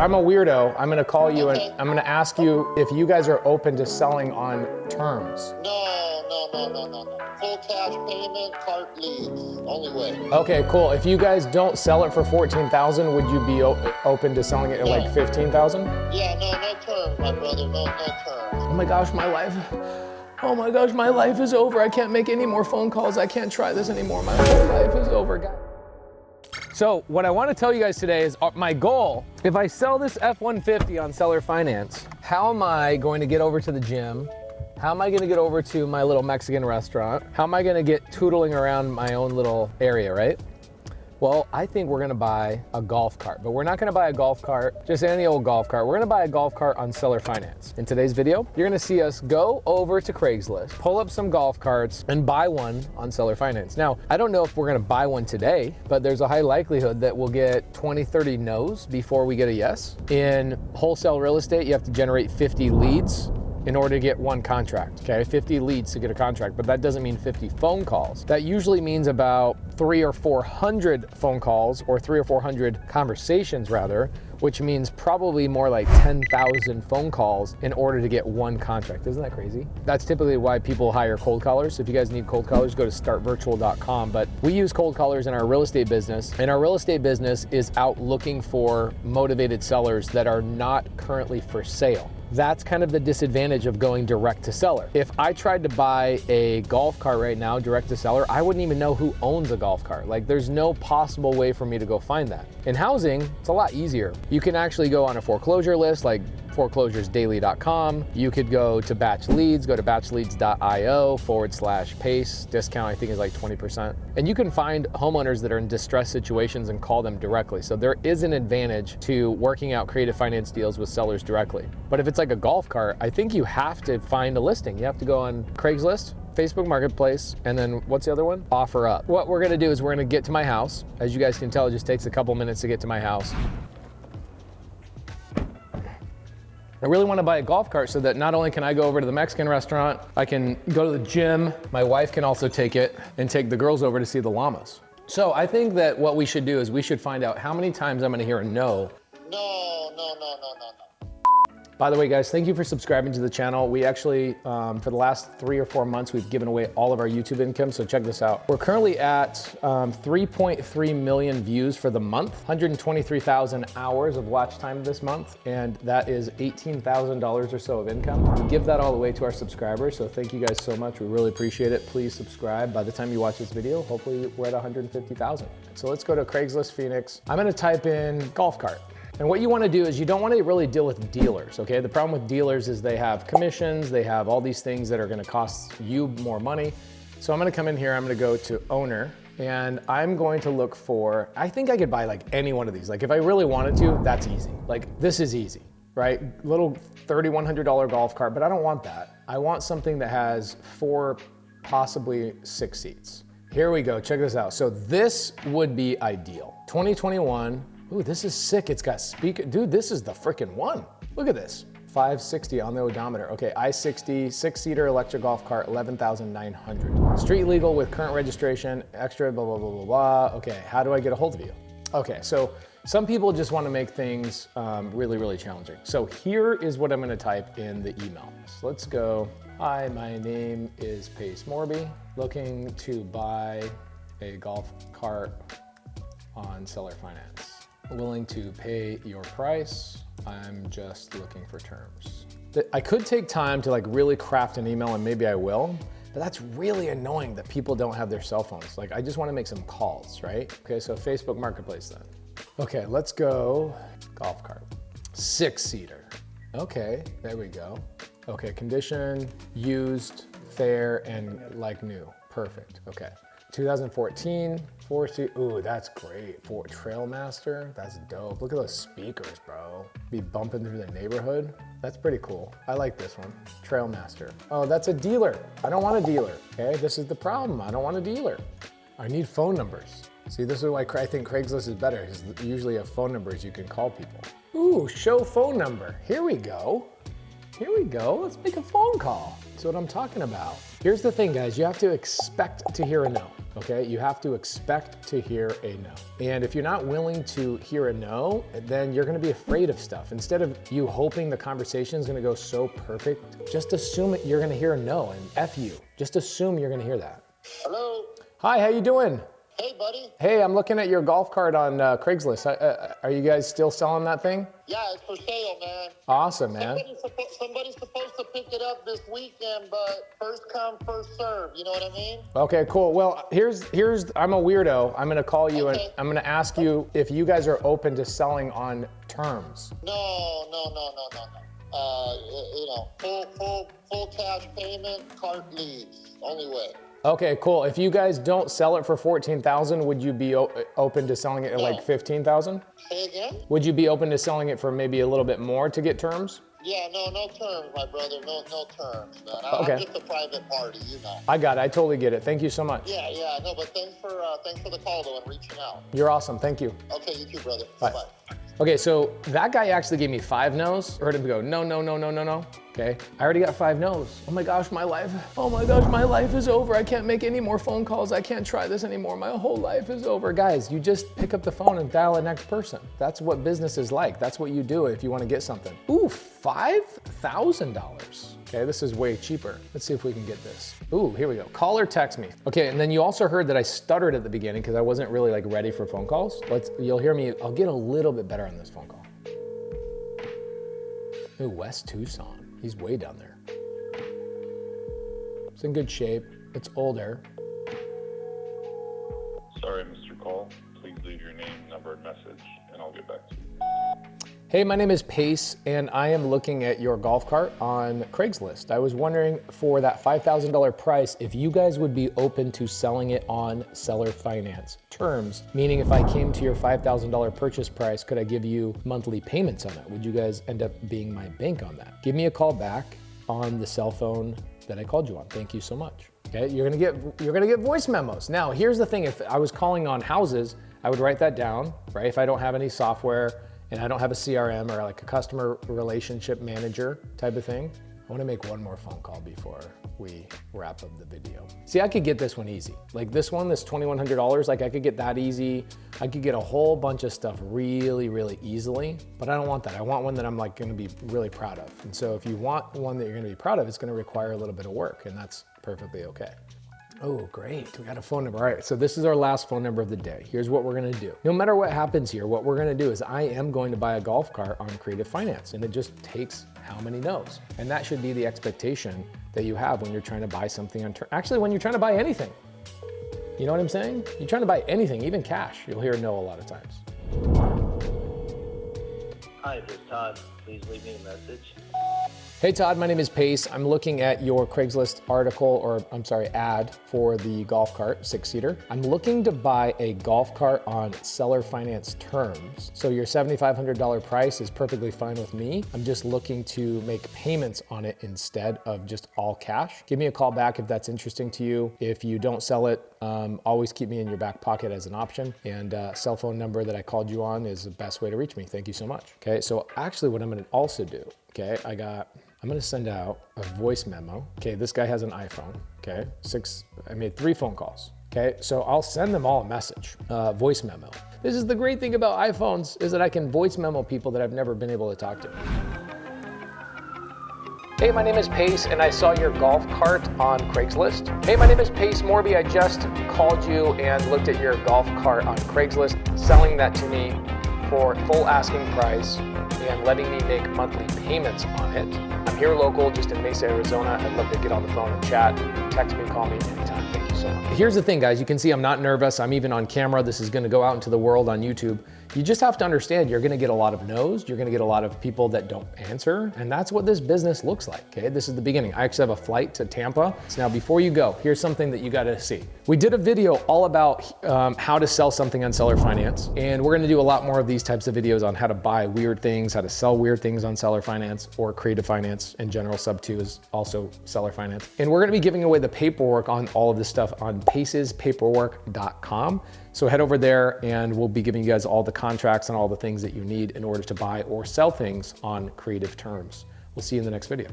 I'm a weirdo. I'm gonna call you and I'm gonna ask you if you guys are open to selling on terms. No. Full cash payment, cart leads, only way. Okay, cool. If you guys don't sell it for 14,000, would you be open to selling it at like 15,000? Yeah, no terms, my brother, no terms. Oh my gosh, my life. Oh my gosh, my life is over. I can't make any more phone calls. I can't try this anymore. My whole life is over, guys. So what I want to tell you guys today is my goal. If I sell this F-150 on seller finance, how am I going to get over to the gym? How am I gonna get over to my little Mexican restaurant? How am I gonna get tootling around my own little area, right? Well, I think we're gonna buy a golf cart, but we're not gonna buy a golf cart, just any old golf cart. We're gonna buy a golf cart on seller finance. In today's video, you're gonna see us go over to Craigslist, pull up some golf carts, and buy one on seller finance. Now, I don't know if we're gonna buy one today, but there's a high likelihood that we'll get 20, 30 no's before we get a yes. In wholesale real estate, you have to generate 50 leads in order to get one contract, okay? 50 leads to get a contract, but that doesn't mean 50 phone calls. That usually means about 300 or 400 phone calls, or 300 or 400 conversations rather, which means probably more like 10,000 phone calls in order to get one contract. Isn't that crazy? That's typically why people hire cold callers. If you guys need cold callers, go to startvirtual.com. But we use cold callers in our real estate business, and our real estate business is out looking for motivated sellers that are not currently for sale. That's kind of the disadvantage of going direct to seller. If I tried to buy a golf cart right now, direct to seller, I wouldn't even know who owns a golf cart. Like, there's no possible way for me to go find that. In housing, it's a lot easier. You can actually go on a foreclosure list, like foreclosuresdaily.com. You could go to BatchLeads, go to batchleads.io/pace. Discount, I think, is like 20%. And you can find homeowners that are in distressed situations and call them directly. So there is an advantage to working out creative finance deals with sellers directly. But if it's like a golf cart, I think you have to find a listing. You have to go on Craigslist, Facebook Marketplace, and then what's the other one? OfferUp. What we're gonna do is we're gonna get to my house. As you guys can tell, it just takes a couple minutes to get to my house. I really want to buy a golf cart so that not only can I go over to the Mexican restaurant, I can go to the gym. My wife can also take it and take the girls over to see the llamas. So I think that what we should do is we should find out how many times I'm going to hear a no. No. By the way, guys, thank you for subscribing to the channel. We actually, for the last 3 or 4 months, we've given away all of our YouTube income, so check this out. We're currently at 3.3 million views for the month, 123,000 hours of watch time this month, and that is $18,000 or so of income. We give that all away to our subscribers, so thank you guys so much. We really appreciate it. Please subscribe. By the time you watch this video, hopefully we're at 150,000. So let's go to Craigslist Phoenix. I'm gonna type in golf cart. And what you want to do is you don't want to really deal with dealers, okay? The problem with dealers is they have commissions, they have all these things that are going to cost you more money. So I'm going to come in here, I'm going to go to owner, and I'm going to look for, I think I could buy like any one of these. Like if I really wanted to, that's easy. Like this is easy, right? Little $3,100 golf cart, but I don't want that. I want something that has 4, possibly 6 seats. Here we go, check this out. So this would be ideal. 2021. Ooh, this is sick. It's got speaker. Dude, this is the freaking one. Look at this. 560 on the odometer. Okay, I-60, 6-seater electric golf cart, 11,900. Street legal with current registration, extra, blah, blah, blah, blah, blah. Okay, how do I get a hold of you? Okay, so some people just want to make things really, really challenging. So here is what I'm going to type in the email. So let's go. Hi, my name is Pace Morby, looking to buy a golf cart on seller finance. Willing to pay your price. I'm just looking for terms. I could take time to like really craft an email, and maybe I will, but that's really annoying that people don't have their cell phones. Like I just want to make some calls, right? Okay, so Facebook Marketplace then. Okay, let's go golf cart. 6-seater. Okay, there we go. Okay, condition, used, fair, and like new. Perfect, okay. 2014, 4-seat, ooh, that's great. For Trailmaster, that's dope. Look at those speakers, bro. Be bumping through the neighborhood. That's pretty cool. I like this one, Trailmaster. Oh, that's a dealer. I don't want a dealer, okay? This is the problem, I don't want a dealer. I need phone numbers. See, this is why I think Craigslist is better, because you usually have phone numbers you can call people. Ooh, show phone number. Here we go. Here we go, let's make a phone call. That's what I'm talking about. Here's the thing, guys, you have to expect to hear a no. okay? You have to expect to hear a no. And if you're not willing to hear a no, then you're gonna be afraid of stuff. Instead of you hoping the conversation is gonna go so perfect, just assume you're gonna hear a no and F you. Just assume you're gonna hear that. Hello? Hi, how you doing? Hey, buddy. Hey, I'm looking at your golf cart on Craigslist. Are you guys still selling that thing? Yeah, it's for sale, man. Awesome, man. Somebody's supposed to pick it up this weekend, but first come, first serve. You know what I mean? Okay, cool. Well, here's I'm a weirdo. I'm gonna call you and I'm gonna ask you if you guys are open to selling on terms. No. Full cash payment, cart leads. Only way. Okay, cool. If you guys don't sell it for $14,000, would you be open to selling it at like $15,000? Say again? Would you be open to selling it for maybe a little bit more to get terms? Yeah, no terms, my brother. No terms, man. Okay. I'm just a private party, you know. I got it. I totally get it. Thank you so much. Yeah, no, but thanks for the call though and reaching out. You're awesome. Thank you. Okay, you too, brother. Bye. Bye. Okay, so that guy actually gave me 5 no's. I heard him go, no. Okay, I already got 5 no's. Oh my gosh, my life is over. I can't make any more phone calls. I can't try this anymore. My whole life is over. Guys, you just pick up the phone and dial the next person. That's what business is like. That's what you do if you want to get something. Ooh, $5,000. Okay, this is way cheaper. Let's see if we can get this. Ooh, here we go. Call or text me. Okay, and then you also heard that I stuttered at the beginning because I wasn't really like ready for phone calls. You'll hear me, I'll get a little bit better on this phone call. Ooh, West Tucson. He's way down there. It's in good shape. It's older. Sorry I missed your call. Please leave your name, number, and message, and I'll get back to you. Hey, my name is Pace, and I am looking at your golf cart on Craigslist. I was wondering for that $5,000 price, if you guys would be open to selling it on seller finance terms, meaning if I came to your $5,000 purchase price, could I give you monthly payments on it? Would you guys end up being my bank on that? Give me a call back on the cell phone that I called you on. Thank you so much. Okay, you're gonna get voice memos. Now, here's the thing, if I was calling on houses, I would write that down, right? If I don't have any software, and I don't have a CRM or like a customer relationship manager type of thing, I wanna make one more phone call before we wrap up the video. See, I could get this one easy. Like this one, this $2,100, like I could get that easy. I could get a whole bunch of stuff really, really easily, but I don't want that. I want one that I'm like gonna be really proud of. And so if you want one that you're gonna be proud of, it's gonna require a little bit of work, and that's perfectly okay. Oh, great, we got a phone number. All right, so this is our last phone number of the day. Here's what we're gonna do. No matter what happens here, what we're gonna do is I am going to buy a golf cart on Creative Finance, and it just takes how many no's? And that should be the expectation that you have when you're trying to buy something on actually, when you're trying to buy anything. You know what I'm saying? You're trying to buy anything, even cash, you'll hear no a lot of times. Hi, this is Todd. Please leave me a message. Hey Todd, my name is Pace. I'm looking at your Craigslist ad for the golf cart, 6-seater. I'm looking to buy a golf cart on seller finance terms. So your $7,500 price is perfectly fine with me. I'm just looking to make payments on it instead of just all cash. Give me a call back if that's interesting to you. If you don't sell it, always keep me in your back pocket as an option. And cell phone number that I called you on is the best way to reach me. Thank you so much. Okay, so actually what I'm gonna also do, okay, I'm gonna send out a voice memo. Okay, this guy has an iPhone, okay? I made 3 phone calls, okay? So I'll send them all a message, voice memo. This is the great thing about iPhones is that I can voice memo people that I've never been able to talk to. Hey, my name is Pace, and I saw your golf cart on Craigslist. Hey, my name is Pace Morby. I just called you and looked at your golf cart on Craigslist, selling that to me for full asking price and letting me make monthly payments on it. I'm here local, just in Mesa, Arizona. I'd love to get on the phone and chat. Text me, call me anytime. Thank you so much. Here's the thing, guys. You can see I'm not nervous. I'm even on camera. This is gonna go out into the world on YouTube. You just have to understand you're gonna get a lot of no's. You're gonna get a lot of people that don't answer. And that's what this business looks like, okay? This is the beginning. I actually have a flight to Tampa. So now before you go, here's something that you gotta see. We did a video all about how to sell something on seller finance. And we're gonna do a lot more of these types of videos on how to buy weird things, how to sell weird things on seller finance or creative finance in general. Subto is also seller finance. And we're gonna be giving away the paperwork on all of this stuff on pacespaperwork.com. So head over there and we'll be giving you guys all the contracts and all the things that you need in order to buy or sell things on creative terms. We'll see you in the next video.